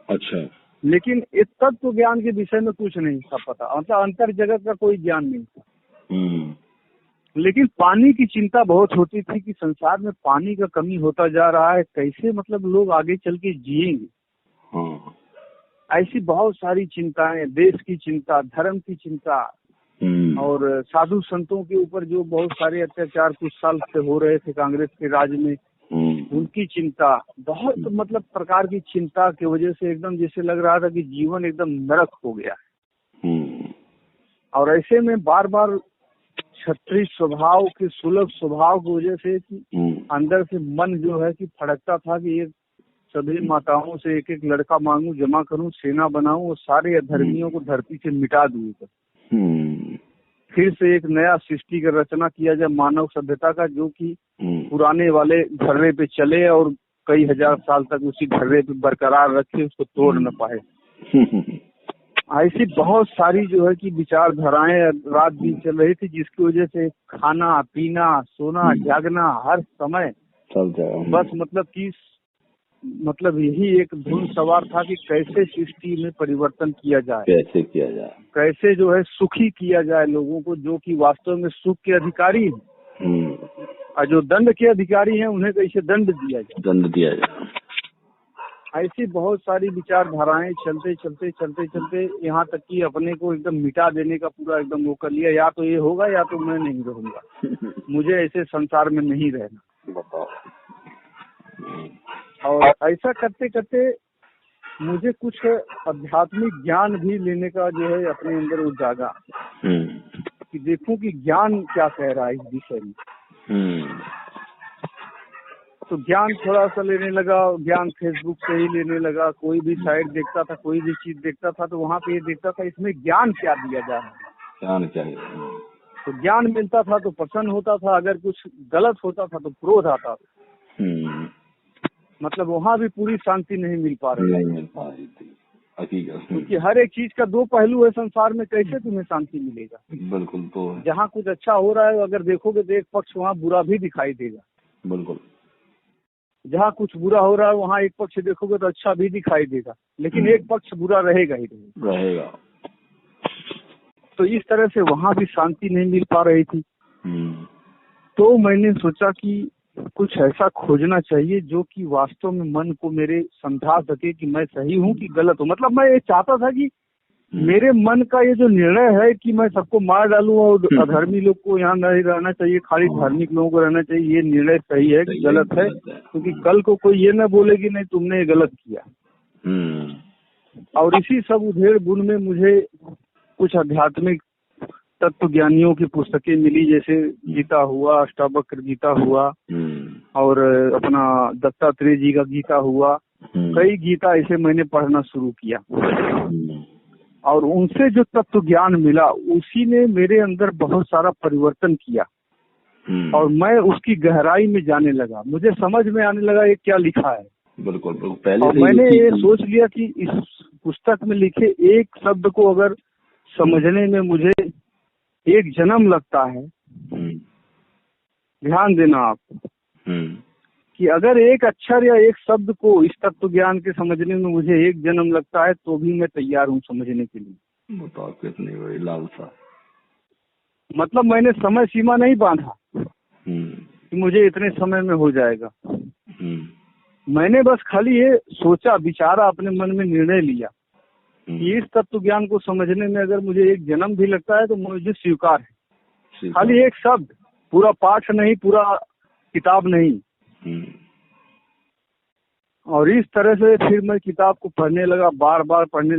अच्छा। लेकिन इस तत्व ज्ञान के विषय में कुछ नहीं था पता, मतलब अंतर जगत का कोई ज्ञान नहीं था। लेकिन पानी की चिंता बहुत होती थी कि संसार में पानी का कमी होता जा रहा है, कैसे मतलब लोग आगे चल के जिएंगे। ऐसी बहुत सारी चिंताएं, देश की चिंता, धर्म की चिंता, और साधु संतों के ऊपर जो बहुत सारे अत्याचार कुछ साल से हो रहे थे कांग्रेस के राज में, उनकी चिंता, बहुत मतलब प्रकार की चिंता की वजह से एकदम जैसे लग रहा था कि जीवन एकदम नरक हो गया है। और ऐसे में बार बार क्षत्रिय स्वभाव के, सुलभ स्वभाव की वजह से कि अंदर से मन जो है कि फड़कता था कि ये सभी माताओं से एक एक लड़का मांगू, जमा करूं, सेना बनाऊं और सारे अधर्मियों को धरती से मिटा दूं। फिर से एक नया सृष्टि का रचना किया जाए मानव सभ्यता का, जो कि पुराने वाले ढर्रे पे चले और कई हजार साल तक उसी ढर्रे पे बरकरार रखे, उसको तोड़ न पाए। ऐसी बहुत सारी जो है कि विचारधाराएं रात दिन चल रही थी, जिसकी वजह से खाना पीना, सोना जागना हर समय बस मतलब यही एक धुन सवार था कि कैसे सृष्टि में परिवर्तन किया जाए, कैसे जो है सुखी किया जाए लोगों को, जो कि वास्तव में सुख के अधिकारी हैं, और जो दंड के अधिकारी हैं उन्हें कैसे दंड दिया जाए। ऐसी बहुत सारी विचारधाराएं चलते यहाँ तक कि अपने को एकदम मिटा देने का पूरा एकदम वो कर लिया, या तो ये होगा या तो मैं नहीं रहूंगा, मुझे ऐसे संसार में नहीं रहना। और ऐसा करते करते मुझे कुछ आध्यात्मिक ज्ञान भी लेने का जो है अपने अंदर वो जागा कि देखूं कि ज्ञान क्या कह रहा है इस विषय में। तो ज्ञान थोड़ा सा लेने लगा, ज्ञान फेसबुक से ही लेने लगा, कोई भी साइट देखता था, कोई भी चीज देखता था तो वहाँ पे ये देखता था इसमें ज्ञान क्या दिया जा रहा है, ज्ञान चाहिए। तो ज्ञान मिलता था तो प्रसन्न होता था, अगर कुछ गलत होता था तो क्रोध आता था। मतलब वहाँ भी पूरी शांति नहीं मिल पा रही थी, क्योंकि हर एक चीज का दो पहलू है संसार में, कैसे तुम्हें शांति मिलेगा। बिल्कुल। तो जहाँ कुछ अच्छा हो रहा है अगर देखोगे तो एक पक्ष वहाँ बुरा भी दिखाई देगा। बिल्कुल। जहाँ कुछ बुरा हो रहा है वहाँ एक पक्ष देखोगे तो अच्छा भी दिखाई देगा, लेकिन एक पक्ष बुरा रहेगा ही रहेगा। तो इस तरह से वहाँ भी शांति नहीं मिल पा रही थी। तो मैंने सोचा कि कुछ ऐसा खोजना चाहिए जो कि वास्तव में मन को मेरे समझा सके कि मैं सही हूँ कि गलत हूँ। मतलब मैं ये चाहता था कि मेरे मन का ये जो निर्णय है कि मैं सबको मार डालूं और अधर्मी लोग को यहाँ नहीं रहना चाहिए, खाली धार्मिक लोगों को रहना चाहिए, ये निर्णय सही है कि गलत है, क्योंकि कल को कोई ये न बोलेगी नहीं तुमने ये गलत किया। और इसी सब उधेड़ बुन में मुझे कुछ आध्यात्मिक तत्व ज्ञानियों की पुस्तकें मिली, जैसे गीता हुआ, अष्टावक्र गीता हुआ, और अपना दत्तात्रेय जी का गीता हुआ, कई गीता ऐसे मैंने पढ़ना शुरू किया। और उनसे जो तत्व ज्ञान मिला उसी ने मेरे अंदर बहुत सारा परिवर्तन किया, और मैं उसकी गहराई में जाने लगा, मुझे समझ में आने लगा ये क्या लिखा है। बिल्कुल। पहले और मैंने ये सोच लिया कि इस पुस्तक में लिखे एक शब्द को अगर समझने में मुझे एक जन्म लगता है, ध्यान देना आप, कि अगर एक अक्षर या एक शब्द को इस तत्व ज्ञान के समझने में मुझे एक जन्म लगता है तो भी मैं तैयार हूँ समझने के लिए। बताओ कितनी बड़ी लालसा। मतलब मैंने समय सीमा नहीं बांधा कि मुझे इतने समय में हो जाएगा। मैंने बस खाली ये सोचा, विचारा, अपने मन में निर्णय लिया कि इस तत्व ज्ञान को समझने में अगर मुझे एक जन्म भी लगता है तो मुझे स्वीकार है। खाली एक शब्द, पूरा पाठ नहीं, पूरा किताब नहीं। और इस तरह से फिर मैं किताब को पढ़ने लगा, बार बार पढ़ने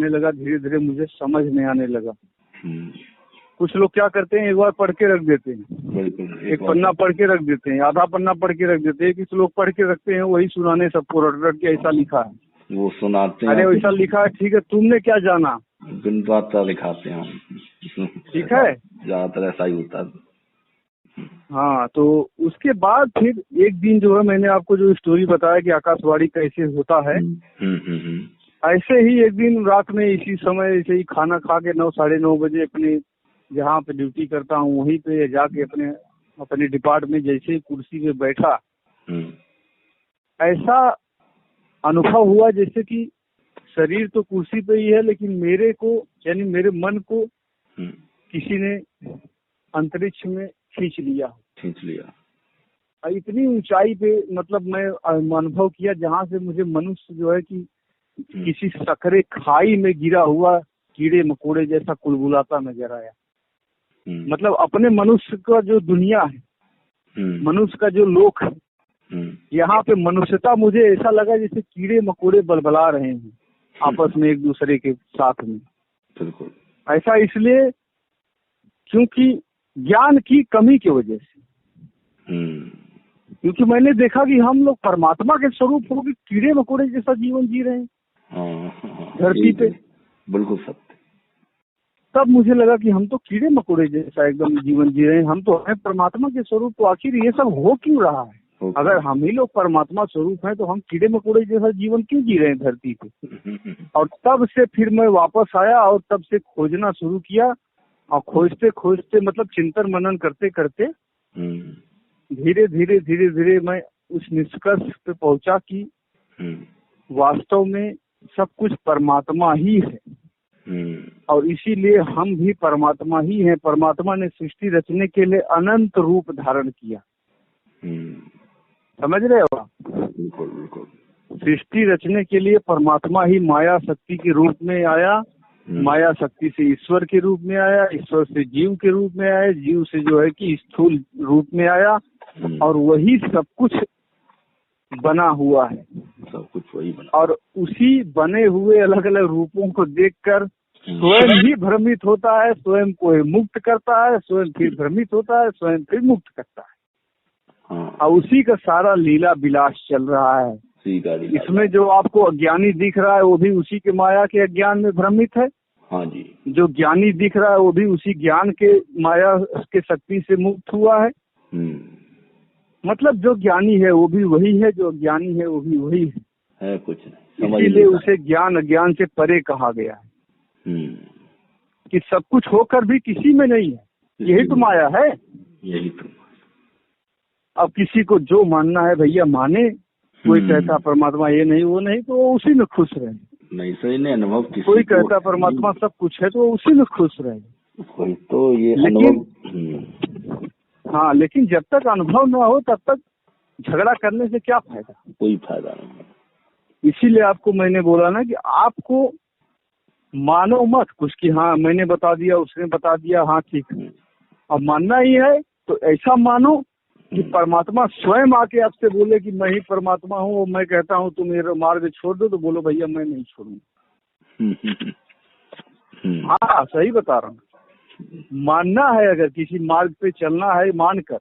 लगा, धीरे धीरे मुझे समझ में आने लगा। कुछ लोग क्या करते हैं, एक बार पढ़ के रख देते हैं, एक पन्ना पढ़ के रख देते हैं, आधा पन्ना पढ़ के रख देते हैं। कुछ लोग पढ़ के रखते हैं वही सुनाने सबको, रट रट के ऐसा लिखा है, वो सुनाते हैं। अरे वैसा लिखा है, ठीक है, तुमने क्या जाना, बिन बात का दिखाते हैं, ठीक है, ज्यादातर ऐसा ही होता है। हाँ, तो उसके बाद फिर एक दिन जो है मैंने आपको जो स्टोरी बताया कि आकाशवाणी कैसे होता है, ऐसे ही एक दिन रात में इसी समय ऐसे ही खाना खा के 9 साढ़े 9 बजे अपने जहाँ पे ड्यूटी करता हूँ वहीं पे जाके अपने डिपार्टमेंट जैसे ही कुर्सी पे बैठा, ऐसा अनुभव हुआ जैसे कि शरीर तो कुर्सी पे ही है, लेकिन मेरे को यानी मेरे मन को किसी ने अंतरिक्ष में खींच लिया। और इतनी ऊंचाई पे मतलब मैं अनुभव किया जहाँ से मुझे मनुष्य जो है कि किसी सकरे खाई में गिरा हुआ कीड़े मकोड़े जैसा कुलबुलाता नजर आया। मतलब अपने मनुष्य का जो दुनिया है, मनुष्य का जो लोक है, यहाँ पे मनुष्यता मुझे ऐसा लगा जैसे कीड़े मकोड़े बलबला रहे हैं आपस में एक दूसरे के साथ में। बिल्कुल ऐसा इसलिए क्योंकि ज्ञान की कमी की वजह से, क्योंकि मैंने देखा कि हम लोग परमात्मा के स्वरूप हो के कीड़े मकोड़े जैसा जीवन जी रहे हैं धरती पे। बिल्कुल सत्य। तब मुझे लगा कि हम तो कीड़े मकोड़े जैसा एकदम जीवन जी रहे हैं, हम तो हैं परमात्मा के स्वरूप, तो आखिर ये सब हो क्यों रहा है? अगर हम ही लोग परमात्मा स्वरूप हैं तो हम कीड़े मकोड़े जैसा जीवन क्यों जी रहे हैं धरती पे? और तब से फिर मैं वापस आया और तब से खोजना शुरू किया, और खोजते खोजते मतलब चिंतन मनन करते करते धीरे धीरे धीरे धीरे मैं उस निष्कर्ष पे पहुंचा कि वास्तव में सब कुछ परमात्मा ही है, और इसीलिए हम भी परमात्मा ही हैं। परमात्मा ने सृष्टि रचने के लिए अनंत रूप धारण किया। समझ रहे हो? बिल्कुल बिल्कुल। सृष्टि रचने के लिए परमात्मा ही माया शक्ति के रूप में आया, माया शक्ति से ईश्वर के रूप में आया, ईश्वर से जीव के रूप में आया, जीव से जो है कि स्थूल रूप में आया, और वही सब कुछ बना हुआ है। सब कुछ वही बना, और उसी बने हुए अलग अलग रूपों को देखकर स्वयं ही भ्रमित होता है, स्वयं को मुक्त करता है, स्वयं फिर भ्रमित होता है, स्वयं फिर मुक्त करता है। और उसी का सारा लीला विलास चल रहा है। इसमें जो आपको अज्ञानी दिख रहा है वो भी उसी के माया के अज्ञान में भ्रमित है। हाँ जी। जो ज्ञानी दिख रहा है वो भी उसी ज्ञान के माया के शक्ति से मुक्त हुआ है। मतलब जो ज्ञानी है वो भी वही है, जो अज्ञानी है वो भी वही है कुछ नहीं। इसीलिए उसे ज्ञान अज्ञान से परे कहा गया है कि सब कुछ होकर भी किसी में नहीं है। यही तो माया है, यही तो। अब किसी को जो मानना है भैया माने, कोई कहता परमात्मा ये नहीं वो नहीं तो वो उसी में खुश रहे। नहीं सही नहीं अनुभव किसी कोई कहता परमात्मा सब कुछ है तो वो उसी में खुश रहे। कोई तो ये लेकिन हाँ, लेकिन जब तक अनुभव न हो तब तक झगड़ा करने से क्या फायदा? कोई फायदा नहीं। इसीलिए आपको मैंने बोला ना कि आपको मानो मत कुछ कि हाँ मैंने बता दिया उसने बता दिया, हाँ ठीक है। अब मानना ही है तो ऐसा मानो कि परमात्मा स्वयं आके आपसे बोले कि मैं ही परमात्मा हूँ, और मैं कहता हूँ तुम मेरा मार्ग छोड़ दो, तो बोलो भैया मैं नहीं छोड़ूंगा। हाँ सही बता रहा हूँ। मानना है, अगर किसी मार्ग पे चलना है मानकर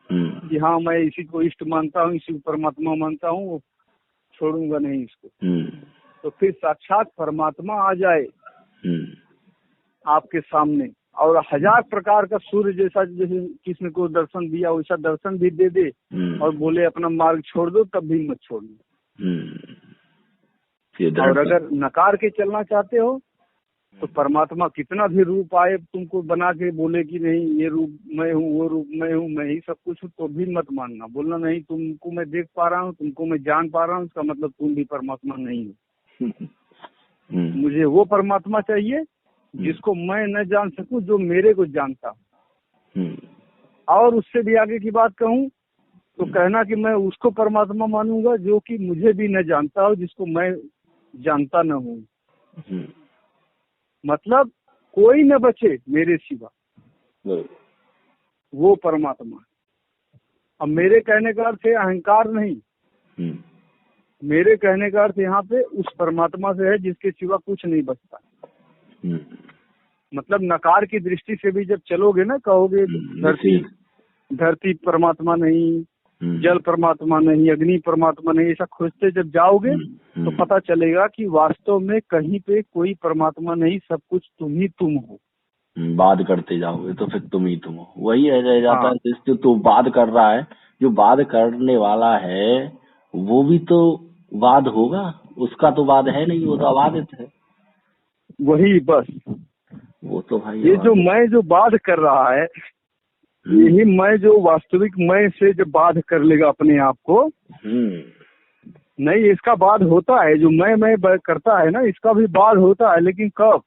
कि हाँ मैं इसी को इष्ट मानता हूँ, इसी को परमात्मा मानता हूँ, छोड़ूंगा नहीं इसको, तो फिर साक्षात परमात्मा आ जाए आपके सामने और 1000 प्रकार का सूर्य जैसा जैसे किसी को दर्शन दिया वैसा दर्शन भी दे दे और बोले अपना मार्ग छोड़ दो, तब भी मत छोड़ना। और अगर नकार के चलना चाहते हो तो परमात्मा कितना भी रूप आए तुमको बना के बोले कि नहीं ये रूप मैं हूँ, वो रूप मैं हूँ, मैं ही सब कुछ हूँ, तो भी मत मानना। बोलना नहीं तुमको मैं देख पा रहा हूँ, तुमको मैं जान पा रहा हूँ, इसका मतलब तुम भी परमात्मा नहीं हो। मुझे वो परमात्मा चाहिए जिसको मैं न जान सकूं, जो मेरे को जानता हूँ। और उससे भी आगे की बात कहूँ तो कहना कि मैं उसको परमात्मा मानूंगा जो कि मुझे भी न जानता हो, जिसको मैं जानता न हूँ। मतलब कोई न बचे मेरे सिवा, वो परमात्मा। अब मेरे कहने का अर्थ है अहंकार नहीं, मेरे कहने का अर्थ यहाँ पे उस परमात्मा से है जिसके सिवा कुछ नहीं बचता। मतलब नकार की दृष्टि से भी जब चलोगे ना, कहोगे धरती परमात्मा नहीं, जल परमात्मा नहीं, अग्नि परमात्मा नहीं, ऐसा खोजते जब जाओगे तो पता चलेगा कि वास्तव में कहीं पे कोई परमात्मा नहीं, सब कुछ तुम ही तुम हो। बात करते जाओगे तो फिर तुम ही तुम हो, वही रह जाता है। जिससे तो बात कर रहा है, जो बात करने वाला है वो भी तो वाद होगा, उसका तो वाद है नहीं, वो तो अबाधित है। वही बस, वो तो भाई ये जो मैं जो बात कर रहा है, यही मैं जो वास्तविक मैं से जब बात कर लेगा अपने आप को, नहीं, इसका बाद होता है, जो मैं करता है ना, इसका भी बाद होता है, लेकिन कब?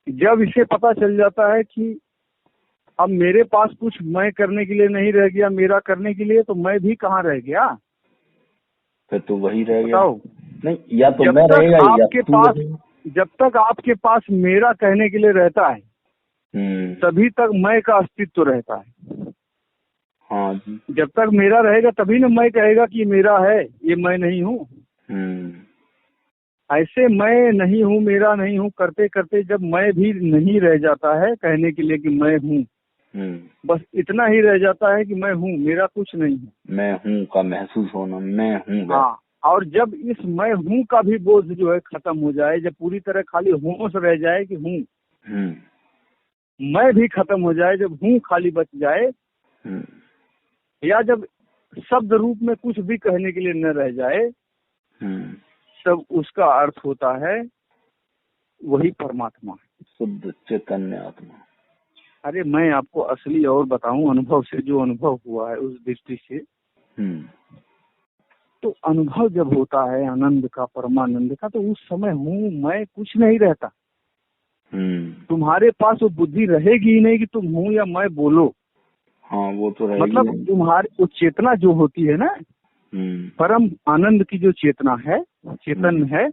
जब इसे पता चल जाता है कि अब मेरे पास कुछ मैं करने के लिए नहीं रह गया, मेरा करने के लिए, तो मैं भी कहाँ रह गया? फिर तो वही रह गया। बताओ। नहीं, या तो मैं रहेगा आपके पास, जब तक आपके पास मेरा कहने के लिए रहता है, तभी तक मैं का अस्तित्व रहता है। हाँ जी। जब तक मेरा रहेगा तभी ना मैं कहेगा कि मेरा है, ये मैं नहीं हूँ। ऐसे मैं नहीं हूँ, मेरा नहीं हूँ करते करते जब मैं भी नहीं रह जाता है कहने के लिए कि मैं हूँ, बस इतना ही रह जाता है कि मैं हूँ, मेरा कुछ नहीं है। मैं हूँ का महसूस होना, मैं हूँ। हाँ, और जब इस मैं हूँ का भी बोझ जो है खत्म हो जाए, जब पूरी तरह खाली होश रह जाए कि हूँ, मैं भी खत्म हो जाए, जब हूँ खाली बच जाए, या जब शब्द रूप में कुछ भी कहने के लिए न रह जाए, तब उसका अर्थ होता है वही परमात्मा, शुद्ध चैतन्य आत्मा। अरे मैं आपको असली और बताऊं, अनुभव से जो अनुभव हुआ है उस दृष्टि से, तो अनुभव जब होता है आनंद का, परमानंद का, तो उस समय हूँ मैं कुछ नहीं रहता। तुम्हारे पास वो बुद्धि रहेगी ही नहीं कि तुम हूँ या मैं बोलो। हाँ, वो तो रहेगी। मतलब तुम्हारी वो चेतना जो होती है ना, परम आनंद की जो चेतना है, चेतन है,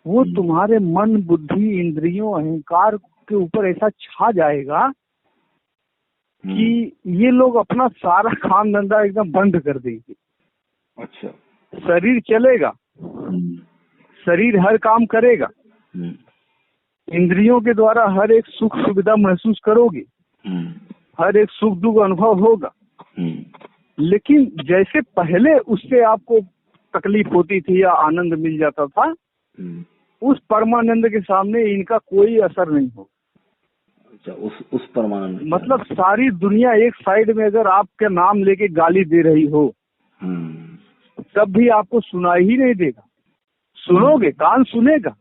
वो तुम्हारे मन, बुद्धि, इंद्रियों, अहंकार के ऊपर ऐसा छा जाएगा कि ये लोग अपना सारा काम धंधा एकदम बंद कर देंगे। अच्छा। शरीर चलेगा, शरीर हर काम करेगा, इंद्रियों के द्वारा हर एक सुख सुविधा महसूस करोगे, हर एक सुख दुख अनुभव होगा, लेकिन जैसे पहले उससे आपको तकलीफ होती थी या आनंद मिल जाता था, उस परमानंद के सामने इनका कोई असर नहीं हो। अच्छा, उस परमानंद, मतलब सारी दुनिया एक साइड में अगर आपके नाम लेके गाली दे रही हो, तब भी आपको सुनाई ही नहीं देगा। सुनोगे, कान सुनेगा,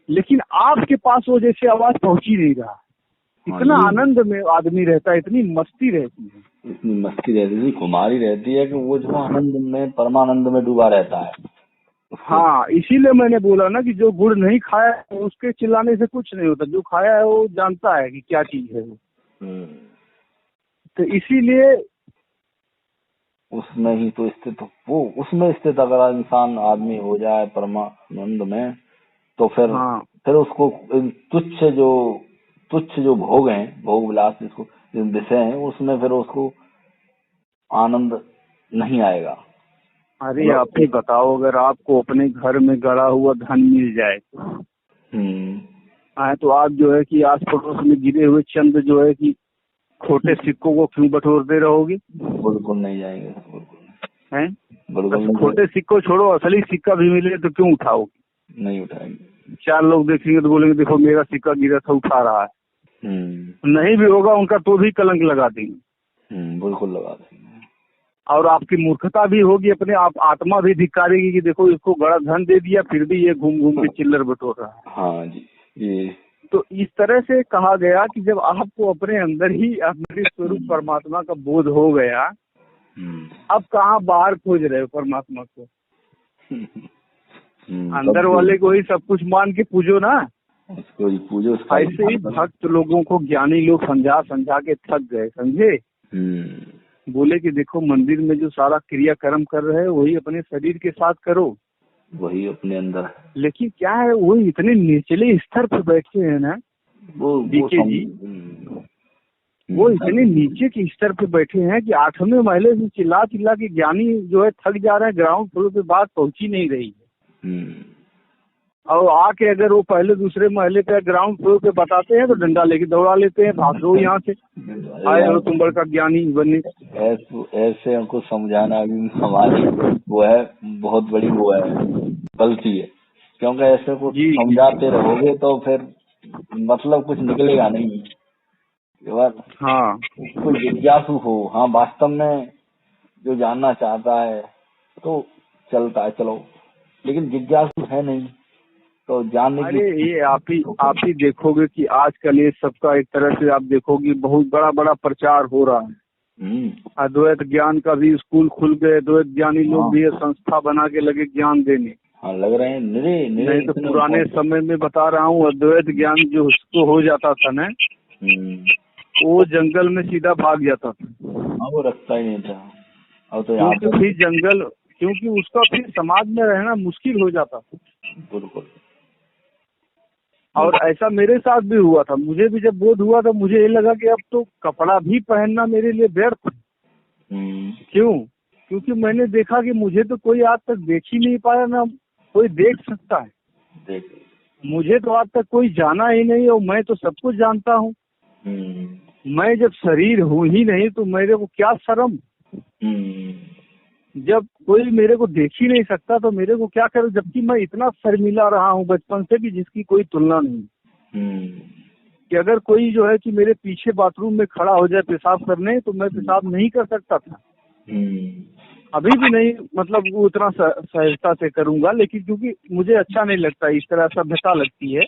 लेकिन आपके पास वो जैसे आवाज पहुंच ही नहीं रहा। इतना आनंद में आदमी रहता है, इतनी मस्ती रहती है, इतनी मस्ती रहती है, खुमारी रहती है कि वो जो आनंद में, परमानंद में डूबा रहता है। हाँ, इसीलिए मैंने बोला ना कि जो गुड़ नहीं खाया है उसके चिल्लाने से कुछ नहीं होता, जो खाया है वो जानता है कि क्या चीज है वो। तो इसीलिए उसमें ही तो स्थित, वो उसमें स्थित अगर इंसान आदमी हो जाए परमानंद में, तो फिर उसको तुच्छ जो भोग हैं, भोग विलास जिसको विषय हैं, उसमें फिर उसको आनंद नहीं आएगा। अरे आप ही बताओ, अगर आपको अपने घर में गड़ा हुआ धन मिल जाए, तो आप जो है कि आस पड़ोस में गिरे हुए चंद जो है कि खोटे सिक्कों को क्यों बटोरते रहोगे? बिल्कुल नहीं जाएंगे, हैं? बिल्कुल। खोटे सिक्कों छोड़ो, असली सिक्का भी मिले तो क्यों उठाओगे? नहीं उठाएंगे। 4 लोग देखेंगे तो बोलेंगे देखो मेरा सिक्का गिरा था, उठा रहा है। नहीं भी होगा उनका तो भी कलंक लगा देंगे। बिल्कुल लगा देंगे। और आपकी मूर्खता भी होगी, अपने आप आत्मा भी धिक्कारेगी कि देखो इसको बड़ा धन दे दिया, फिर भी ये घूम घूम के चिल्लर बटोर रहा है। हाँ जी, ये तो इस तरह से कहा गया कि जब आपको अपने अंदर ही अपने स्वरूप परमात्मा का बोध हो गया, अब कहाँ बाहर खोज रहे हो परमात्मा को? अंदर वाले को ही सब कुछ मान के पूजो ना। उसको ही पूजो। ऐसे ही भक्त लोगों को ज्ञानी लोग समझा समझा के थक गए, समझे? बोले कि देखो मंदिर में जो सारा क्रियाकर्म कर रहे हैं वही अपने शरीर के साथ करो, वही अपने अंदर। लेकिन क्या है, वो इतने निचले स्तर पर बैठे हैं ना, वो इतने नीचे के स्तर पे बैठे हैं कि 8वें महले से चिल्ला चिल्ला के ज्ञानी जो है थक जा रहे हैं, ग्राउंड फ्लोर पे बात पहुंची नहीं रही है। और आके अगर वो पहले दूसरे महले पे ग्राउंड फ्लोर पे बताते हैं तो डंडा लेके दौड़ा लेते हैं, भागो यहाँ से, आए हो तुम बड़का ज्ञानी बनने। ऐसे हमको समझाना भी हमारी वो है, बहुत बड़ी वो है, गलती है। क्योंकि ऐसे को समझाते रहोगे तो फिर मतलब कुछ निकलेगा नहीं। हाँ, कोई जिज्ञासु हो, हाँ वास्तव में जो जानना चाहता है तो चलता है, चलो, लेकिन जिज्ञासु है नहीं तो जानने की। अरे ये आप ही देखोगे कि आजकल ये सबका एक तरह से आप देखोगे बहुत बड़ा बड़ा प्रचार हो रहा है। अद्वैत ज्ञान का भी स्कूल खुल गए, अद्वैत ज्ञानी लोग भी संस्था बना के लगे ज्ञान देने। हाँ, लग रहे हैं नहीं तो पुराने समय में बता रहा हूँ, अद्वैत ज्ञान जो उसको हो जाता था ना, वो जंगल में सीधा भाग जाता था। हाँ, वो रखता ही नहीं था। अब तो क्योंकि फिर जंगल, क्योंकि उसका फिर समाज में रहना मुश्किल हो जाता था। बिल्कुल। और ऐसा मेरे साथ भी हुआ था। मुझे भी जब बोध हुआ तो मुझे ये लगा कि अब तो कपड़ा भी पहनना मेरे लिए व्यर्थ। क्यों? क्योंकि मैंने देखा कि मुझे तो कोई आज तक देख ही नहीं पाया, ना कोई देख सकता है। मुझे तो आज तक कोई जाना ही नहीं, और मैं तो सब कुछ जानता हूँ। मैं जब शरीर हूँ ही नहीं तो मेरे को क्या शर्म। जब कोई मेरे को देख ही नहीं सकता तो मेरे को क्या करूं, जबकि मैं इतना शर्मिला रहा हूं बचपन से कि जिसकी कोई तुलना नहीं। कि अगर कोई जो है कि मेरे पीछे बाथरूम में खड़ा हो जाए पेशाब करने तो मैं पेशाब नहीं कर सकता था। अभी भी नहीं, मतलब वो उतना सहजता से करूंगा, लेकिन क्योंकि मुझे अच्छा नहीं लगता, इस तरह सभ्यता लगती है।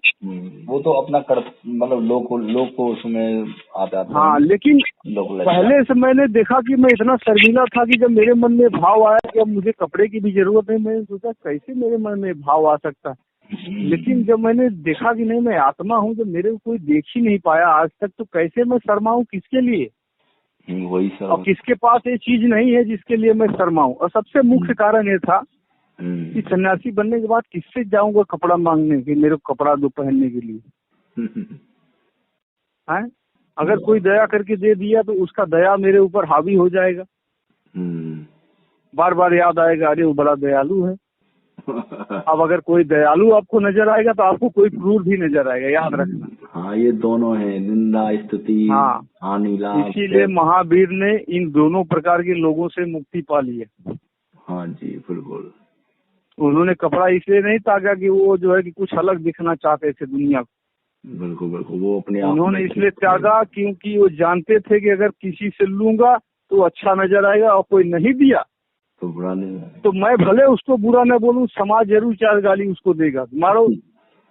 वो तो अपना मतलब लोग को उसमें आ जाता है। हाँ, लेकिन पहले से मैंने देखा कि मैं इतना शर्मिला था कि जब मेरे मन में भाव आया कि अब मुझे कपड़े की भी जरूरत है, मैंने सोचा कैसे मेरे मन में भाव आ सकता है। लेकिन जब मैंने देखा कि नहीं, मैं आत्मा हूँ, जब मेरे को कोई देख ही नहीं पाया आज तक, तो कैसे मैं शर्माऊं, किसके लिए? वही सब। और किसके पास ये चीज नहीं है जिसके लिए मैं शर्माऊं। और सबसे मुख्य कारण ये था कि सन्यासी बनने के बाद किससे जाऊंगा कपड़ा मांगने कि मेरे को कपड़ा दो पहनने के लिए। है, अगर कोई दया करके दे दिया तो उसका दया मेरे ऊपर हावी हो जाएगा। बार बार याद आएगा, अरे वो बड़ा दयालु है। अब अगर कोई दयालु आपको नजर आएगा तो आपको कोई क्रूर भी नजर आएगा, याद रखना। हाँ, ये दोनों है, निंदा स्तुति। हाँ, हानि लाभ। इसीलिए महावीर ने इन दोनों प्रकार के लोगों से मुक्ति पा ली है। हाँ जी, बिल्कुल। उन्होंने कपड़ा इसलिए नहीं त्यागा कि वो जो है कि कुछ अलग दिखना चाहते थे दुनिया को। बिल्कुल बिल्कुल, वो अपने उन्होंने इसलिए त्यागा क्योंकि वो जानते थे कि अगर किसी से लूंगा तो अच्छा नजर आएगा, और कोई नहीं दिया तो बुरा नहीं, तो मैं भले उसको बुरा न बोलूं, समाज जरूर चार गाली उसको देगा। मारो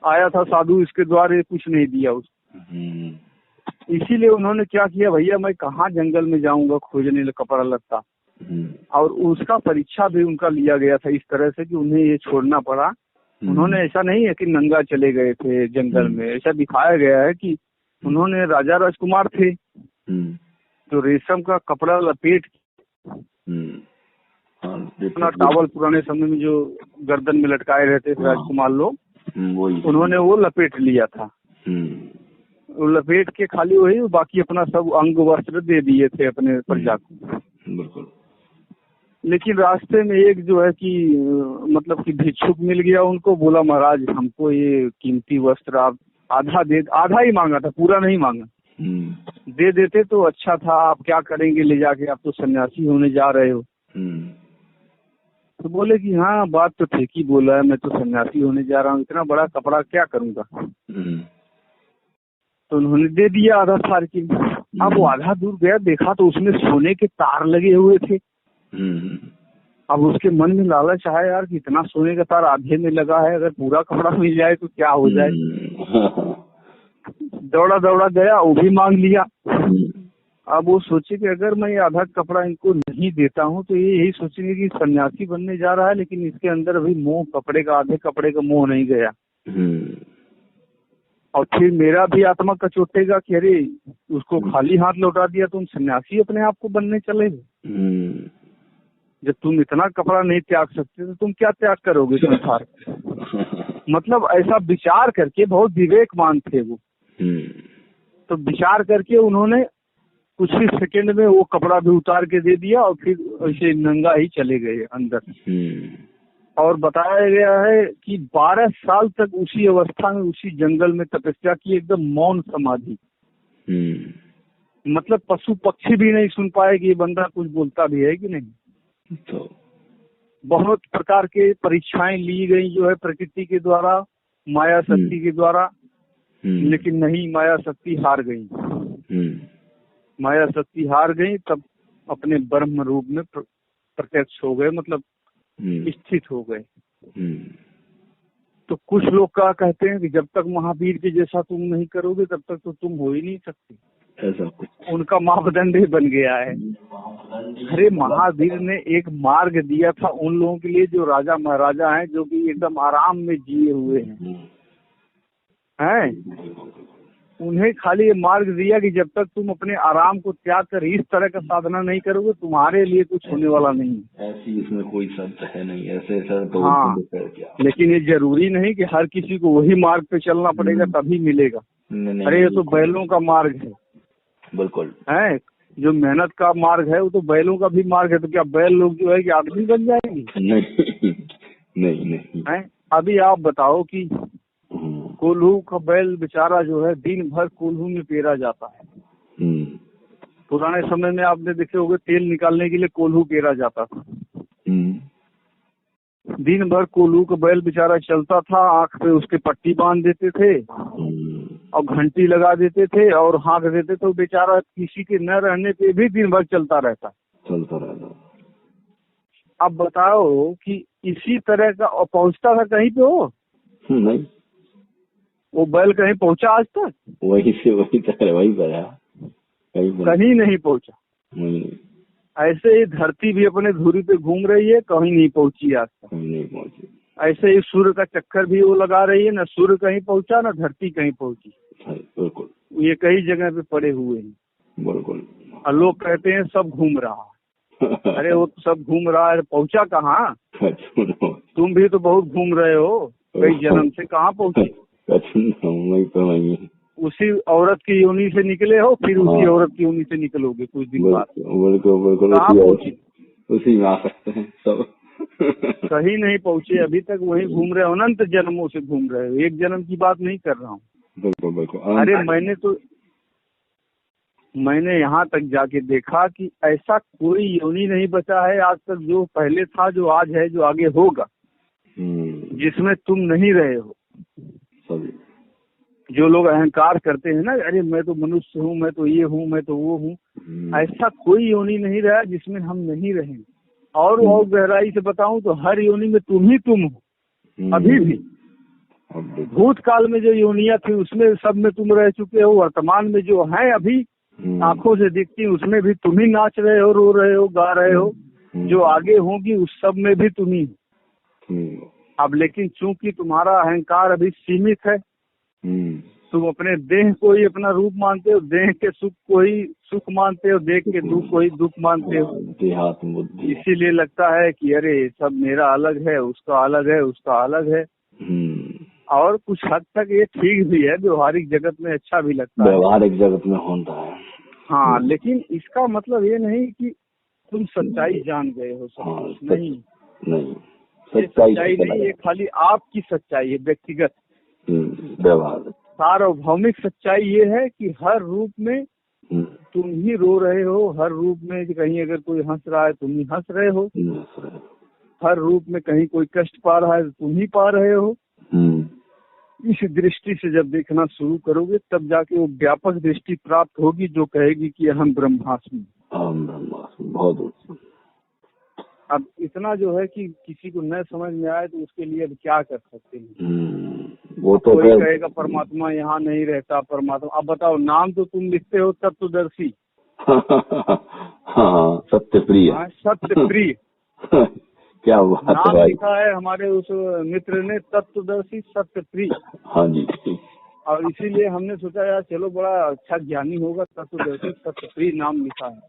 आया था साधु, इसके द्वारे कुछ नहीं दिया उसको। इसीलिए उन्होंने क्या किया, भैया मैं कहाँ जंगल में जाऊंगा खोजने कपड़ा लत्ता। और उसका परीक्षा भी उनका लिया गया था इस तरह से कि उन्हें ये छोड़ना पड़ा। उन्होंने, ऐसा नहीं है कि नंगा चले गए थे जंगल में, ऐसा दिखाया गया है कि उन्होंने, राजा राजकुमार थे तो रेशम का कपड़ा लपेट अपना टावल, पुराने समय में जो गर्दन में लटकाए रहते थे राजकुमार लोग, उन्होंने वो लपेट लिया था। वो लपेट के खाली वही, बाकी अपना सब अंग वस्त्र दे दिए थे अपने प्रजा को। बिल्कुल। लेकिन रास्ते में एक जो है कि मतलब कि भिक्षुक मिल गया उनको, बोला महाराज हमको ये कीमती वस्त्र आप आधा ही मांगा था, पूरा नहीं मांगा। दे देते तो अच्छा था, आप क्या करेंगे ले जाके, आप तो सन्यासी होने जा रहे हो। तो बोले कि हाँ बात तो ठीक ही बोला है, मैं तो सन्यासी होने जा रहा हूँ, इतना बड़ा कपड़ा क्या करूँगा। तो उन्होंने दे दिया आधा फाड़ के। अब वो आधा दूर गया, देखा तो उसमें सोने के तार लगे हुए थे। अब उसके मन में लालच आया, यार कि इतना सोने का तार आधे में लगा है, अगर पूरा कपड़ा मिल जाए तो क्या हो जाए। दौड़ा दौड़ा गया, वो भी मांग लिया। अब वो सोचे कि अगर मैं आधा कपड़ा इनको नहीं देता हूँ तो ये यही सोचेंगे कि सन्यासी बनने जा रहा है, लेकिन इसके अंदर अभी मोह कपड़े का, आधे कपड़े का मोह नहीं गया। और फिर मेरा भी आत्मा कचोटेगा कि अरे उसको खाली हाथ लौटा दिया, तुम सन्यासी अपने आप को बनने चले। जब तुम इतना कपड़ा नहीं त्याग सकते तो तुम क्या त्याग करोगे संसार। मतलब ऐसा विचार करके, बहुत विवेकवान थे वो। तो विचार करके उन्होंने कुछ ही सेकंड में वो कपड़ा भी उतार के दे दिया और फिर ऐसे नंगा ही चले गए अंदर। और बताया गया है कि 12 साल तक उसी अवस्था में, उसी जंगल में तपस्या की, एकदम मौन समाधि। मतलब पशु पक्षी भी नहीं सुन पाए कि ये बंदा कुछ बोलता भी है कि नहीं। तो बहुत प्रकार के परीक्षाएं ली गई जो है प्रकृति के द्वारा, माया शक्ति के द्वारा, लेकिन नहीं, माया शक्ति हार गई। माया शक्ति हार गई, तब अपने ब्रह्म रूप में प्रत्यक्ष हो गए, मतलब स्थित हो गए। तो कुछ लोग क्या कहते हैं कि जब तक महावीर के जैसा तुम नहीं करोगे तब तक तो तुम हो ही नहीं सकते। ऐसा कुछ उनका मापदंड ही बन गया है। अरे महावीर ने एक मार्ग दिया था उन लोगों के लिए जो राजा महाराजा हैं, जो कि एकदम आराम में जिए हुए हैं। उन्हें खाली ये मार्ग दिया कि जब तक तुम अपने आराम को त्याग कर इस तरह का साधना नहीं करोगे, तुम्हारे लिए कुछ होने वाला नहीं। ऐसी इसमें कोई शर्त है नहीं, ऐसे शर्त तो हाँ, लेकिन ये जरूरी नहीं कि हर किसी को वही मार्ग पे चलना पड़ेगा तभी मिलेगा। अरे ये तो बैलों का मार्ग है। बिल्कुल है, जो मेहनत का मार्ग है वो तो बैलों का भी मार्ग है। तो क्या बैल लोग जो है कि आदमी बन जाएंगे? नहीं। है, अभी आप बताओ कि कोल्हू का बैल बेचारा जो है दिन भर कोल्हू में पेरा जाता है। पुराने समय में आपने देखे होंगे तेल निकालने के लिए कोल्हू पेरा जाता था। दिन भर कोल्हू का बैल बेचारा चलता था, आंख पे उसके पट्टी बांध देते थे और घंटी लगा देते थे और हाँक देते, तो बेचारा किसी के न रहने पे भी दिन भर चलता रहता। अब बताओ कि इसी तरह का पहुंचता था कहीं पे हो? नहीं, वो बैल कहीं पहुंचा आज तक? वही तक वही गया, कहीं नहीं पहुंचा। ऐसे ही धरती भी अपने धुरी पे घूम रही है, कहीं नहीं पहुंची आज तक। नहीं पहुंची। ऐसे ही सूर्य का चक्कर भी वो लगा रही है, न सूर्य कहीं पहुंचा न धरती कहीं पहुंची। बिल्कुल, ये कई जगह पे पड़े हुए हैं। बिल्कुल। और लोग कहते हैं सब घूम रहा है। अरे वो सब घूम रहा है, पहुंचा कहाँ? तुम भी तो बहुत घूम रहे हो कई जन्म से, कहाँ पहुंचे? उसी औरत की योनि से निकले हो, फिर उसी औरत की योनि से निकलोगे कुछ दिन बाद। कहाँ पहुंचे? उसी में आ सकते हैं सब। कहीं नहीं पहुंचे अभी तक, वही घूम रहे हो, अनंत जन्मों से घूम रहे हो। एक जन्म की बात नहीं कर रहा हूँ। बिल्कुल। अरे मैंने यहाँ तक जाके देखा कि ऐसा कोई योनि नहीं बचा है आज तक, जो पहले था, जो आज है, जो आगे होगा, जिसमें तुम नहीं रहे हो। जो लोग अहंकार करते हैं ना, अरे मैं तो मनुष्य हूँ, मैं तो ये हूँ, मैं तो वो हूँ, ऐसा कोई योनि नहीं रहा जिसमें हम नहीं रहे। और गहराई से बताऊं तो हर योनि में तुम ही तुम हो। अभी भी भूतकाल में जो योनियां थी उसमें सब में तुम रह चुके हो। वर्तमान में जो है अभी आंखों से दिखती, उसमें भी तुम ही नाच रहे हो, रो रहे हो, गा रहे हो। जो आगे होगी उस सब में भी तुम ही। अब लेकिन चूंकि तुम्हारा अहंकार अभी सीमित है, तुम अपने देह को ही अपना रूप मानते हो, देह के सुख को ही सुख मानते हो, देह के दुख को ही दुख मानते हो। इसीलिए लगता है कि अरे सब मेरा अलग है, उसका अलग है, उसका अलग है। और कुछ हद तक ये ठीक भी है, व्यवहारिक जगत में अच्छा भी लगता है, व्यवहारिक जगत में होता है। हाँ, लेकिन इसका मतलब ये नहीं कि तुम सच्चाई जान गए हो। सब नहीं, सच्चाई नहीं, ये खाली आपकी सच्चाई है व्यक्तिगत व्यवहार। सार्वभौमिक सच्चाई ये है कि हर रूप में तुम ही रो रहे हो, हर रूप में कहीं अगर कोई हंस रहा है तुम ही हंस रहे हो, हर रूप में कहीं कोई कष्ट पा रहा है तुम ही पा रहे हो। इस दृष्टि से जब देखना शुरू करोगे तब जाके वो व्यापक दृष्टि प्राप्त होगी जो कहेगी कि हम ब्रह्मास्मि। बहुत। अब इतना जो है कि किसी को न समझ में आए तो उसके लिए अब क्या कर सकते हैं। वो तो कोई कहेगा परमात्मा यहाँ नहीं रहता, परमात्मा। अब बताओ, नाम तो तुम लिखते हो तत्वदर्शी। हाँ, सत्य प्रिय। सत्य प्रिय क्या बात है, नाम लिखा है हमारे उस मित्र ने, तत्वदर्शी सत्य प्रिय। हाँ जी। और इसीलिए हमने सोचा यार चलो बड़ा अच्छा ज्ञानी होगा, तत्वदर्शी सत्य प्रिय नाम लिखा है,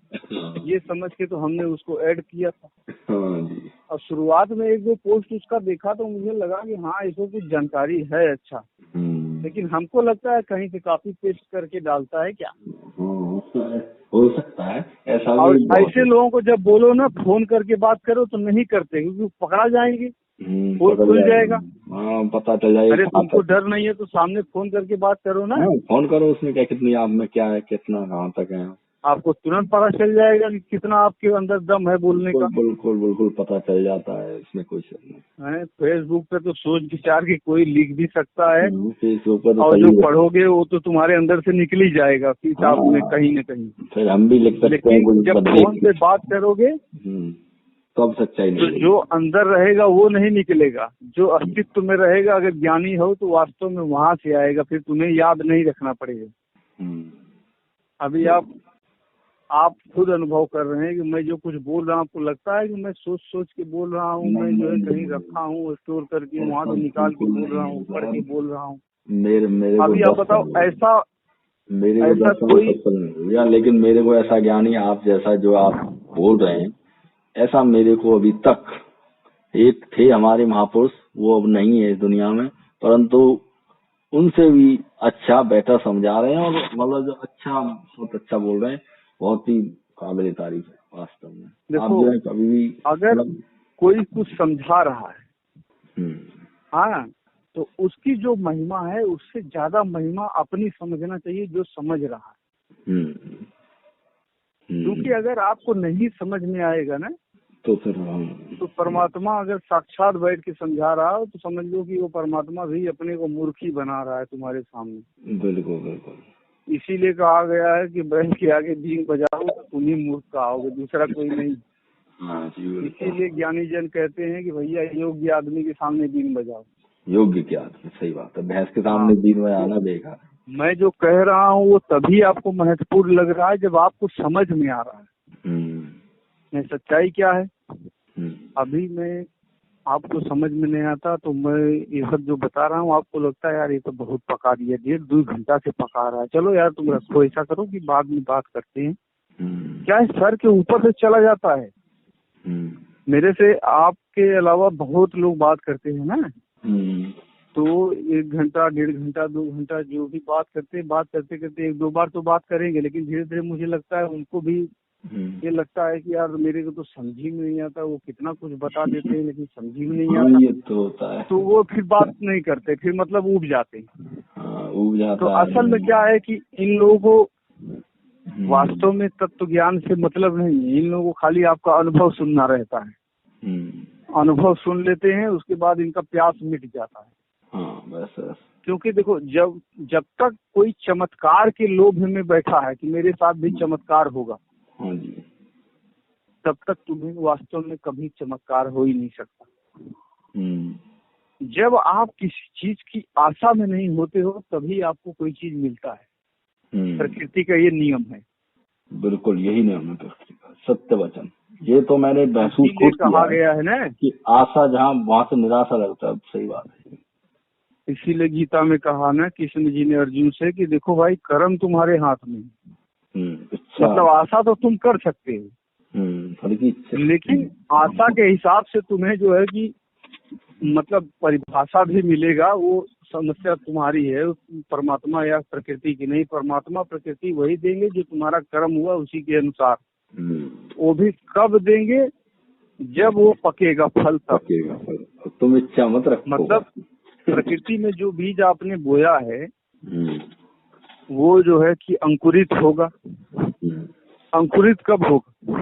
ये समझ के तो हमने उसको ऐड किया था। हाँ जी। और शुरुआत में एक दो पोस्ट उसका देखा तो मुझे लगा कि हाँ इसको कुछ जानकारी है अच्छा, लेकिन हमको लगता है कहीं से कॉपी पेस्ट करके डालता है क्या। हो सकता है ऐसा। और ऐसे लोगों को जब बोलो ना फोन करके बात करो तो नहीं करते, क्योंकि पकड़ा जाएंगे, खुल जाएगा। हाँ, पता चल जाएगा। अरे तुमको डर नहीं है तो सामने फोन करके बात करो ना। फोन करो, उसमें क्या, कितनी आप में क्या है, कितना कहाँ तक है, आपको तुरंत पता चल जाएगा कि कितना आपके अंदर दम है बोलने का। बिल्कुल पता चल जाता है, इसमें कोई शक नहीं है। फेसबुक पे तो सोच विचार के कोई लिख भी सकता है, फेसबुक पर और जो पढ़ोगे वो तो तुम्हारे अंदर से निकल ही जाएगा किताब में कहीं न कहीं। फिर हम भी लिख सकते हैं। लेकिन जब फोन पे बात करोगे तब सच्चाई नहीं, तो जो अंदर रहेगा वो नहीं निकलेगा। जो अस्तित्व में रहेगा, अगर ज्ञानी हो तो वास्तव में वहाँ से आएगा, फिर तुम्हें याद नहीं रखना पड़ेगा। अभी आप खुद अनुभव कर रहे हैं कि मैं जो कुछ बोल रहा हूँ आपको लगता है कि मैं सोच सोच के बोल रहा हूँ, मैं जो है कहीं रखा हूँ स्टोर करके वहाँ से निकाल के बोल रहा हूँ, पढ़ के बोल रहा हूँ। मेरे अभी आप बताओ ऐसा कोई या, लेकिन मेरे को ऐसा ज्ञान ही आप जैसा जो आप बोल रहे हैं ऐसा मेरे को अभी तक, एक थे हमारे महापुरुष, वो अब नहीं है इस दुनिया में, परंतु उनसे भी अच्छा बेटर समझा रहे हैं और मतलब जो अच्छा बहुत अच्छा बोल रहे हैं, बहुत ही काबिल तारीफ है वास्तव में। देखो, आप जो है कभी भी अगर कोई कुछ समझा रहा है हाँ, तो उसकी जो महिमा है उससे ज्यादा महिमा अपनी समझना चाहिए जो समझ रहा है। क्योंकि अगर आपको नहीं समझ में आएगा ना तो फिर तो परमात्मा अगर साक्षात बैठ के समझा रहा हो तो समझ लो कि वो परमात्मा भी अपने को मूर्खी बना रहा है तुम्हारे सामने। बिल्कुल बिल्कुल। इसीलिए कहा गया है कि बैल के आगे बीन बजाओ तो तुम ही मूर्ख कहोगे, दूसरा कोई नहीं। इसीलिए ज्ञानी जन कहते हैं कि भैया योग्य आदमी के सामने बीन बजाओ। योग्य क्या आदमी, सही बात है, भैंस के सामने बीन बजाना देखा। मैं जो कह रहा हूँ वो तभी आपको महत्वपूर्ण लग रहा है जब आपको समझ में आ रहा है सच्चाई क्या है। अभी मैं आपको समझ में नहीं आता तो मैं ये सब जो बता रहा हूँ आपको लगता है यार ये तो बहुत पका दिया, 1.5-2 घंटा से पका रहा है। चलो यार तुम रखो, ऐसा करो कि बाद में बात करते हैं। क्या है, सर के ऊपर से चला जाता है। मेरे से आपके अलावा बहुत लोग बात करते हैं ना, तो 1 घंटा 1.5 घंटा 2 घंटा जो भी बात करते करते 1-2 बार तो बात करेंगे, लेकिन धीरे धीरे मुझे लगता है उनको भी ये लगता है कि यार मेरे को तो समझ ही में नहीं आता, वो कितना कुछ बता देते हैं लेकिन समझ ही में नहीं आता। ये तो होता है। तो वो फिर बात नहीं करते, फिर मतलब ऊब जाते हैं। ऊब जाता तो असल में क्या है कि इन लोगों को वास्तव में तत्व ज्ञान से मतलब नहीं है, इन लोगों को खाली आपका अनुभव सुनना रहता है। अनुभव सुन लेते हैं, उसके बाद इनका प्यास मिट जाता है। बस। क्योंकि देखो जब तक कोई चमत्कार के लोभ में बैठा है कि मेरे साथ भी चमत्कार होगा, तब तक तुम्हें वास्तव में कभी चमत्कार हो ही नहीं सकता। जब आप किसी चीज की आशा में नहीं होते हो तभी आपको कोई चीज मिलता है। प्रकृति का ये नियम है। बिल्कुल यही नियम है प्रकृति का, सत्य वचन। ये तो मैंने महसूस खुद कहा गया है ना कि आशा जहाँ वहाँ से निराशा लगता है। सही बात है। इसीलिए गीता में कहा ना कृष्ण जी ने अर्जुन से कि देखो भाई कर्म तुम्हारे हाथ में, मतलब आशा तो तुम कर सकते हो, लेकिन आशा के हिसाब से तुम्हें जो है कि मतलब परिभाषा भी मिलेगा, वो समस्या तुम्हारी है, परमात्मा या प्रकृति की नहीं। परमात्मा प्रकृति वही देंगे जो तुम्हारा कर्म हुआ उसी के अनुसार। वो भी कब देंगे, जब वो पकेगा फल तक। तुम इच्छा मत रखो। मतलब प्रकृति में जो बीज आपने बोया है वो जो है कि अंकुरित होगा। अंकुरित कब होगा?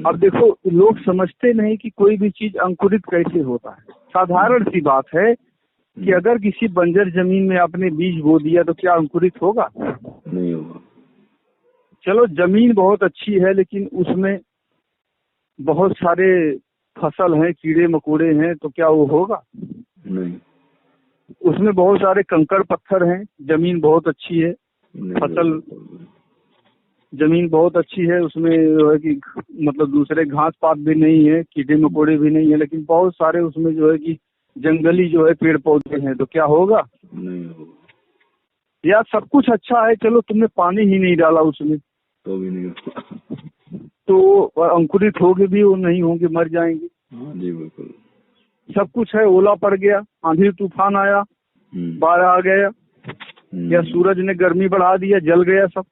अब देखो लोग समझते नहीं कि कोई भी चीज अंकुरित कैसे होता है। साधारण सी बात है कि अगर किसी बंजर जमीन में आपने बीज बो दिया तो क्या अंकुरित होगा? नहीं होगा। चलो जमीन बहुत अच्छी है लेकिन उसमें बहुत सारे फसल हैं, कीड़े मकोड़े हैं, तो क्या वो होगा? नहीं। उसमें बहुत सारे कंकड़ पत्थर हैं, जमीन बहुत अच्छी है, फसल जमीन बहुत अच्छी है, उसमें जो है कि मतलब दूसरे घास पात भी नहीं है, कीड़े मकोड़े भी नहीं है, लेकिन बहुत सारे उसमें जो है कि जंगली जो है पेड़ पौधे हैं, तो क्या होगा? नहीं होगा। या सब कुछ अच्छा है, चलो तुमने पानी ही नहीं डाला उसमें तो भी नहीं होगा। तो अंकुरित होंगे भी वो नहीं होंगे, मर जाएंगे। जी बिल्कुल। सब कुछ है, ओला पड़ गया, आंधी तूफान आया, बाढ़ आ गया, या सूरज ने गर्मी बढ़ा दिया, जल गया सब।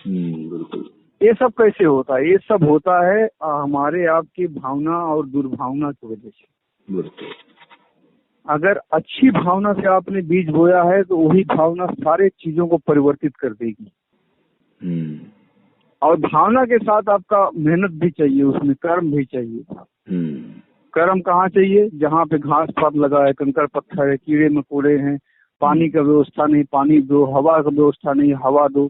बिल्कुल। ये सब कैसे होता है? ये सब होता है हमारे आपकी भावना और दुर्भावना की वजह से। बिल्कुल। अगर अच्छी भावना से आपने बीज बोया है तो वही भावना सारे चीजों को परिवर्तित कर देगी। और भावना के साथ आपका मेहनत भी चाहिए, उसमें कर्म भी चाहिए। कर्म कहाँ चाहिए? जहाँ पे घास पात लगा है, कंकड़ पत्थर है, कीड़े मकोड़े हैं, पानी का व्यवस्था नहीं, पानी दो, हवा का व्यवस्था नहीं, हवा दो।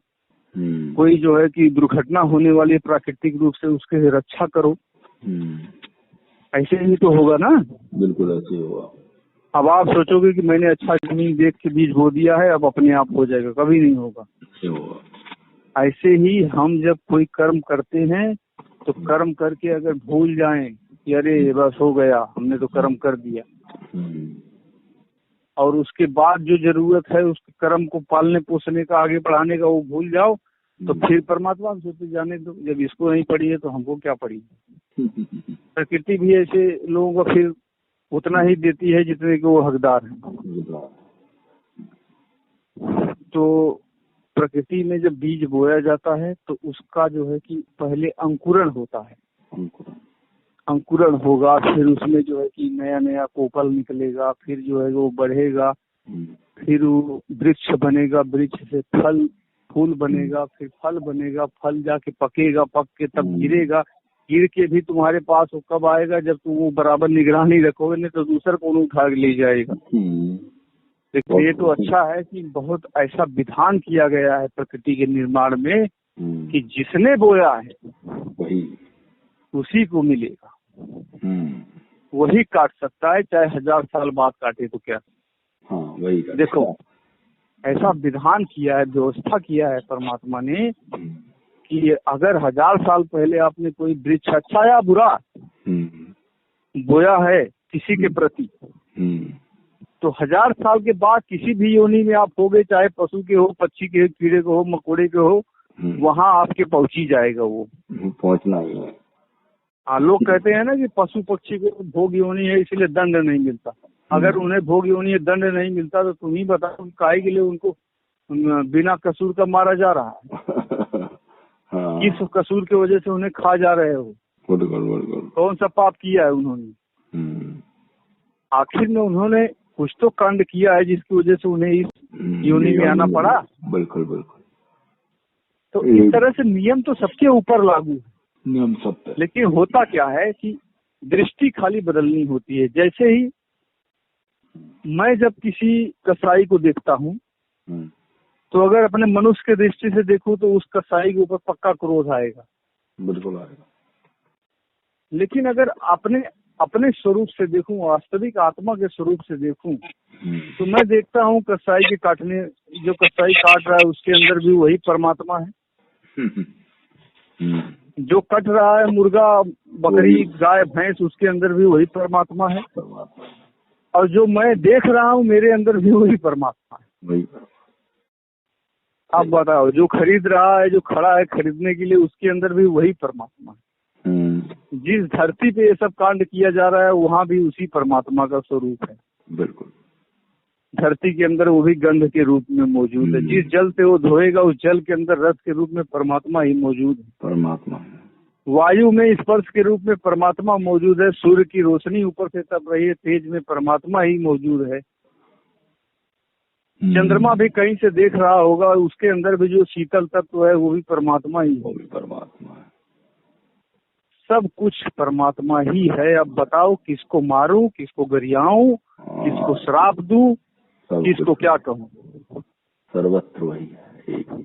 कोई जो है कि दुर्घटना होने वाली प्राकृतिक रूप से उसके रक्षा करो। ऐसे ही तो होगा ना? बिल्कुल ऐसे होगा। अब आप सोचोगे कि मैंने अच्छा जमीन देख के बीज बो दिया है अब अपने आप हो जाएगा, कभी नहीं होगा। ऐसे ही हम जब कोई कर्म करते हैं तो कर्म करके अगर भूल जाएं कि अरे बस हो गया, हमने तो कर्म कर दिया, और उसके बाद जो जरूरत है उस कर्म को पालने पोसने का, आगे बढ़ाने का, वो भूल जाओ, तो फिर परमात्मा सोचते जाने दो, जब इसको नहीं पड़ी है तो हमको क्या पड़ी। प्रकृति भी ऐसे लोगों को फिर उतना ही देती है जितने के वो हकदार हैं। तो प्रकृति में जब बीज बोया जाता है तो उसका जो है कि पहले अंकुरण होता है, अंकुरण होगा, फिर उसमें जो है कि नया नया कोपल निकलेगा, फिर जो है वो बढ़ेगा, फिर वो वृक्ष बनेगा, वृक्ष से फल फूल बनेगा, फिर फल बनेगा, फल जाके पकेगा, पक के तब गिरेगा, गिर के भी तुम्हारे पास वो कब आएगा, जब तुम वो बराबर निगरानी रखोगे, नहीं तो दूसरा कौन उठा के ले जाएगा। देखो ये तो अच्छा है कि बहुत ऐसा विधान किया गया है प्रकृति के निर्माण में कि जिसने बोया है उसी को मिलेगा, वही काट सकता है, चाहे 1000 साल बाद काटे तो क्या। वही देखो ऐसा विधान किया है, व्यवस्था किया है परमात्मा ने कि अगर 1000 साल पहले आपने कोई वृक्ष अच्छा या बुरा बोया है किसी के प्रति, तो 1000 साल के बाद किसी भी योनि में आप होगे, चाहे पशु के हो, पक्षी के हो, कीड़े के हो, मकोड़े के हो, वहाँ आपके पहुंची जाएगा, वो पहुंचना ही है। लोग कहते हैं ना कि पशु पक्षी को भोग योनि है इसलिए दंड नहीं मिलता। अगर उन्हें भोग योनि दंड नहीं मिलता तो तुम ही बताओ काहे के लिए उनको बिना कसूर का मारा जा रहा है। किस कसूर की वजह से उन्हें खा जा रहे हो, कौन सा पाप किया है उन्होंने। आखिर में उन्होंने कुछ तो कांड किया है जिसकी वजह से उन्हें इस योनि में आना पड़ा। बिल्कुल बिल्कुल। तो इस तरह से नियम तो सबके ऊपर लागू है, नियम सब पे। लेकिन होता क्या है कि दृष्टि खाली बदलनी होती है। जैसे ही मैं जब किसी कसाई को देखता हूँ तो अगर अपने मनुष्य के दृष्टि से देखूं तो उस कसाई के ऊपर पक्का क्रोध आएगा, बिल्कुल आएगा। लेकिन अगर अपने स्वरूप से देखूं, वास्तविक आत्मा के स्वरूप से देखूं, तो मैं देखता हूं कसाई के काटने, जो कसाई काट रहा है उसके अंदर भी वही परमात्मा है। जो कट रहा है मुर्गा, बकरी, गाय, भैंस, उसके अंदर भी वही परमात्मा है। और जो मैं देख रहा हूँ मेरे अंदर भी वही परमात्मा है। आप बताओ, जो खरीद रहा है, जो खड़ा है खरीदने के लिए, उसके अंदर भी वही परमात्मा है। जिस धरती पे ये सब कांड किया जा रहा है वहाँ भी उसी परमात्मा का स्वरूप है। बिल्कुल। धरती के अंदर वो भी गंध के रूप में मौजूद है। जिस जल से वो धोएगा उस जल के अंदर रस के रूप में परमात्मा ही मौजूद है। परमात्मा। वायु में स्पर्श के रूप में परमात्मा मौजूद है। सूर्य की रोशनी ऊपर से तप रही है, तेज में परमात्मा ही मौजूद है। चंद्रमा भी कहीं से देख रहा होगा, उसके अंदर भी जो शीतल तत्व है वो भी परमात्मा ही है। परमात्मा है। सब कुछ परमात्मा ही है। अब बताओ किसको मारूं, किसको गरियाऊं, किसको श्राप दूं, किसको क्या कहूं। सर्वत्र वही है, एक ही।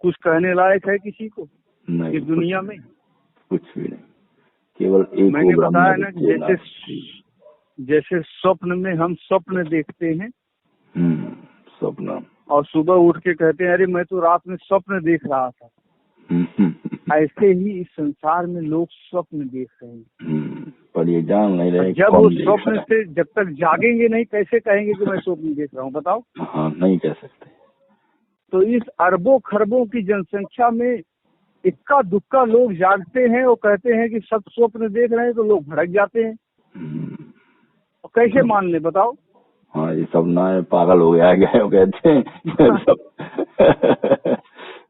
कुछ कहने लायक है किसी को इस दुनिया में? कुछ भी नहीं, केवल एक। मैंने बताया ना कि जैसे स्वप्न में हम स्वप्न देखते हैं, स्वप्न, और सुबह उठ के कहते हैं अरे मैं तो रात में स्वप्न देख रहा था। ऐसे ही इस संसार में लोग स्वप्न देख रहे हैं, पर ये जान नहीं रहे। जब वो स्वप्न से जब तक जागेंगे नहीं, कैसे कहेंगे कि मैं स्वप्न देख रहा हूँ, बताओ। नहीं कह सकते। तो इस अरबों खरबों की जनसंख्या में इक्का दुक्का लोग जागते हैं और कहते हैं कि सब स्वप्न देख रहे हैं, तो लोग भड़क जाते हैं। और कैसे मान ले बताओ। हाँ, ये सब ना पागल हो गया है कहते हैं।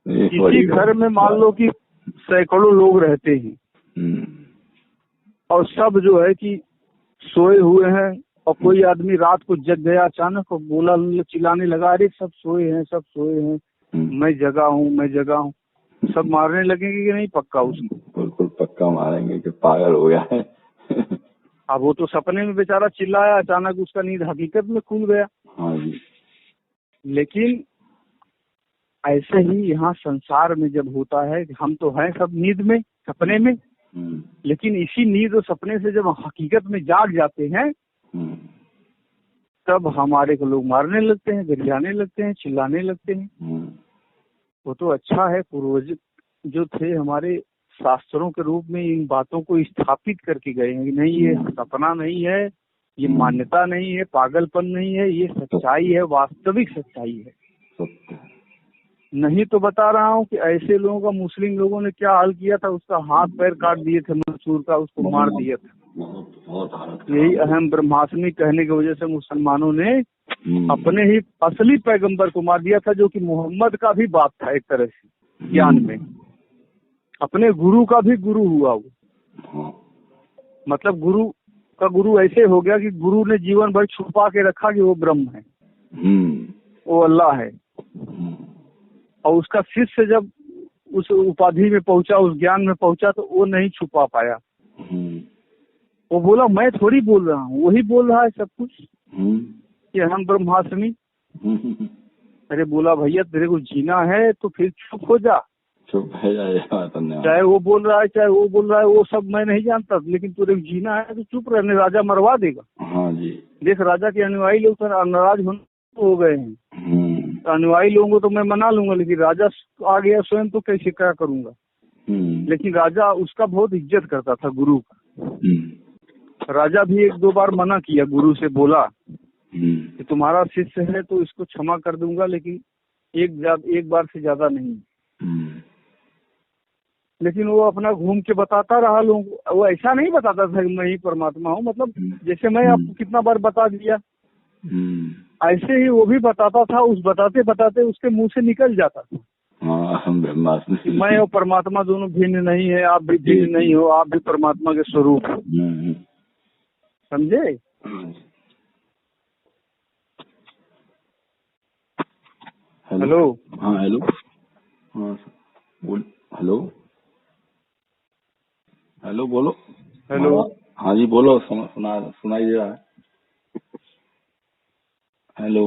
किसी घर में मान लो कि सैकड़ों लोग रहते हैं और सब जो है कि सोए हुए हैं, और कोई आदमी रात को जग गया अचानक और बोला, चिल्लाने लगा अरे सब सोए हैं, सब सोए हैं, मैं जगा हूँ, मैं जगा हूँ। सब मारने लगेंगे कि नहीं? पक्का उसको बिल्कुल पक्का मारेंगे कि पागल हो गया है। अब वो तो सपने में बेचारा चिल्लाया, अचानक उसका नींद हकीकत में खुल गया। हाँ जी। लेकिन ऐसे ही यहाँ संसार में जब होता है कि हम तो हैं सब नींद में, सपने में, लेकिन इसी नींद और सपने से जब हकीकत में जाग जाते हैं तब हमारे को लोग मारने लगते हैं, गरियाने लगते हैं, चिल्लाने लगते हैं। वो तो अच्छा है, पूर्वज जो थे हमारे शास्त्रों के रूप में इन बातों को स्थापित करके गए हैं कि नहीं ये सपना नहीं है, ये मान्यता नहीं है, पागलपन नहीं है, ये सच्चाई है, वास्तविक सच्चाई है। नहीं तो बता रहा हूँ कि ऐसे लोगों का मुस्लिम लोगों ने क्या हाल किया था, उसका हाथ पैर काट दिए थे, मंसूर का उसको मार दिया था। यही अहम ब्रह्मास्मि कहने की वजह से मुसलमानों ने अपने ही असली पैगंबर को मार दिया था, जो कि मोहम्मद का भी बाप था एक तरह से ज्ञान में, अपने गुरु का भी गुरु हुआ वो। मतलब गुरु का गुरु ऐसे हो गया कि गुरु ने जीवन भर छुपा के रखा कि वो ब्रह्म है, वो अल्लाह है, और उसका शिष्य जब उस उपाधि में पहुंचा, उस ज्ञान में पहुंचा, तो वो नहीं छुपा पाया। वो बोला मैं थोड़ी बोल रहा हूँ, वही बोल रहा है सब कुछ कि हम ब्रह्मास्मि। अरे बोला भैया तेरे को जीना है तो फिर चुप हो जा, चुप है जाए, चाहे वो बोल रहा है चाहे वो बोल रहा है, वो सब मैं नहीं जानता, लेकिन तुझे जीना है तो चुप रहने, राजा मरवा देगा। हाँ जी। देख राजा के अनुयायी लोग तो नाराज हो गए हैं, अनुयायी लोगों को तो मैं मना लूंगा, लेकिन राजा आ गया स्वयं तो कैसे क्या करूंगा। लेकिन राजा उसका बहुत इज्जत करता था गुरु का। राजा भी एक दो बार मना किया, गुरु से बोला कि तुम्हारा शिष्य है तो इसको क्षमा कर दूंगा, लेकिन एक बार से ज्यादा नहीं। लेकिन वो अपना घूम के बताता रहा लोगों को, वो ऐसा नहीं बताता था कि मैं ही परमात्मा हूँ, मतलब जैसे मैं आपको कितना बार बता दिया, ऐसे ही वो भी बताता था। उस बताते बताते उसके मुंह से निकल जाता था मैं और परमात्मा दोनों भिन्न नहीं है, आप भी भिन्न नहीं हो, आप भी परमात्मा के स्वरूप हो। समझे? हेलो। हाँ हेलो। हाँ बोल। हेलो हेलो बोलो। हेलो। हाँ जी बोलो, सुनाई दे रहा है। हेलो।